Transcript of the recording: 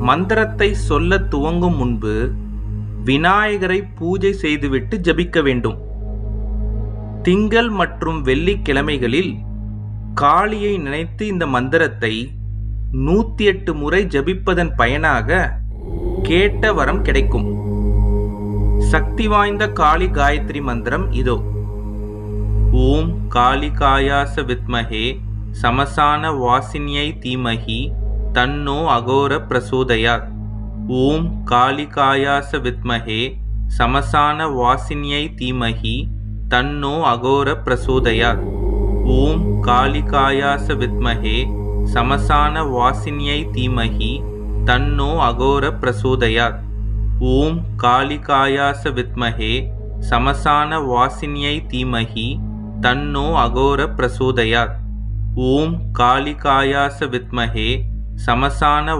மந்திரத்தை சொல்ல துவங்கும் முன்பு விநாயகரை பூஜை செய்துவிட்டு ஜபிக்க வேண்டும். திங்கள் மற்றும் வெள்ளிக்கிழமைகளில் காளியை நினைத்து இந்த மந்திரத்தை 108 முறை ஜபிப்பதன் பயனாக கேட்ட வரம் கிடைக்கும். சக்தி வாய்ந்த காளி காயத்ரி மந்திரம் இதோ. ஓம் காளிகாயாச வித்மஹே சமசான வாசினியை தீமஹி தன்னோ அகோர பிரசோதயாத். ஓம் காளிகாயாச வித்மஹே சமசான வாசினியை தீமஹி தன்னோ அகோர பிரசோதயாத். ஓம் காளிகாயாச வித்மஹே சமசான வாசினியை தீமஹி தன்னோ அகோர பிரசோதயாத். ஓம் காளிகாயாச வித்மஹே சமசான வாசினியை தீமஹி தன்னோ அகோர பிரசோதயாத். ஓம் காளிகாயாச வித்மஹே சமசான